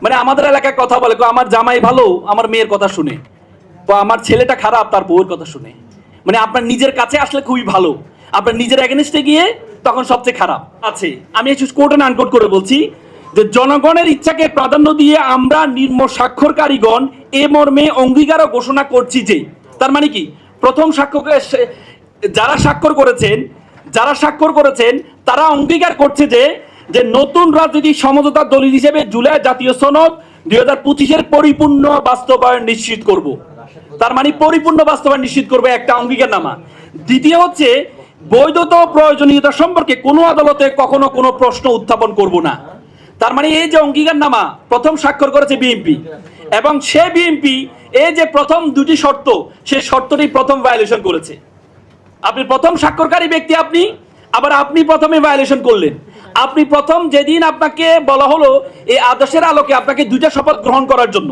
মানে আমাদের এলাকায় কথা বলে আমার জামাই ভালো আমার মেয়ের কথা শুনে, আমার ছেলেটা খারাপ তার বউয়ের কথা শুনে। মানে আপনার নিজের কাছে আসলে খুবই ভালো, আপনার নিজের এগেনস্টে গিয়ে তখন সবচেয়ে খারাপ আছে। আমি একটু কোট এন্ড আনকোট করে বলছি যে জনগণের ইচ্ছাকে প্রাধান্য দিয়ে আমরা নিম্ন স্বাক্ষরকারীগণ এ মর্মে অঙ্গীকারও ঘোষণা করছি যে, তার মানে কি প্রথম সাক্ষ্যকে যারা স্বাক্ষর করেছেন তারা অঙ্গীকার করছে যে যে নতুন রাজনৈতিক সমঝোতার দলিল হিসেবে জুলাই জাতীয় সনদ 2025-এর পরিপূর্ণ বাস্তবায়ন নিশ্চিত করব। তার মানে পরিপূর্ণ বাস্তবায়ন নিশ্চিত করবে একটা অঙ্গীকারনামা। দ্বিতীয় হচ্ছে বৈধতা ও প্রয়োজনীয়তা সম্পর্কে কোনো আদালতে কখনো কোনো প্রশ্ন উত্থাপন করব না। তার মানে এই যে অঙ্গীকারনামা প্রথম স্বাক্ষর করেছে বিএনপি, এবং সে বিএনপি এই যে প্রথম দুটি শর্ত, সেই শর্তটি প্রথম ভায়োলেশন করেছে। আপনি প্রথম স্বাক্ষরকারী ব্যক্তি, আপনি প্রথমে ভায়োলেশন করলেন। আপনি প্রথম যেদিন আপনাকে বলা হলো এই আদেশের আলোকে আপনাকে দুইটা শপথ গ্রহণ করার জন্য,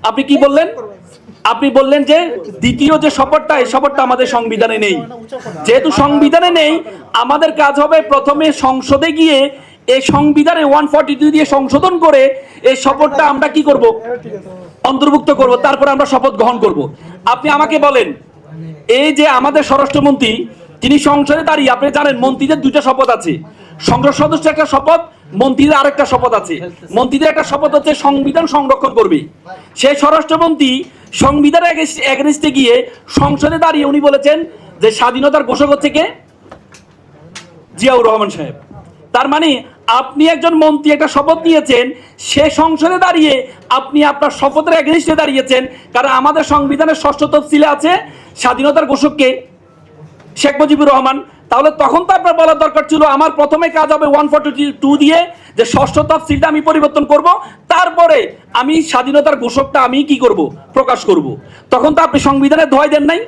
আপনি কি বললেন? আপনি বললেন যে দ্বিতীয় যে শপথটা, এই শপথটা আমাদের সংবিধানে নেই। যেহেতু সংবিধানে নেই, আমাদের কাজ হবে প্রথমে সংসদে গিয়ে এই সংবিধানে 142 দিয়ে সংশোধন করে এই শপথটা আমরা কি করব, অন্তর্ভুক্ত করব, তারপর আমরা শপথ গ্রহণ করব। আপনি আমাকে বলেন, এই যে আমাদের স্বরাষ্ট্রমন্ত্রী তিনি সংসদে দাঁড়িয়ে, আপনি জানেন মন্ত্রীদের দুইটা শপথ আছে, সংসদ সদস্য একটা শপথ, মন্ত্রীদের আরেকটা শপথ আছে। মন্ত্রীদের একটা শপথ হচ্ছে সংবিধান সংরক্ষণ করবে। সেই স্বরাষ্ট্রমন্ত্রী সংবিধানের এগেনস্টে গিয়ে সংসদে দাঁড়িয়ে উনি বলেছেন যে স্বাধীনতার ঘোষক হচ্ছে কে? জিয়াউর রহমান সাহেব। তার মানে আপনি একজন মন্ত্রী একটা শপথ নিয়েছেন, সে সংসদে দাঁড়িয়ে আপনি আপনার শপথের এগেনস্টে দাঁড়িয়েছেন, কারণ আমাদের সংবিধানের ষষ্ঠ তফসিলে আছে স্বাধীনতার ঘোষক কে? শেখ মুজিবুর রহমান। তাহলে তখন তো আপনার বলার দরকার ছিল আমার প্রথমে কাজ হবে 142 দিয়ে যে ষষ্ঠ তফসিলটা আমি পরিবর্তন করব, তারপরে আমি স্বাধীনতার ঘোষকটা আমি কি করব, প্রকাশ করব। তখন তো আপনি সংবিধানের দোহাই দেন নাই।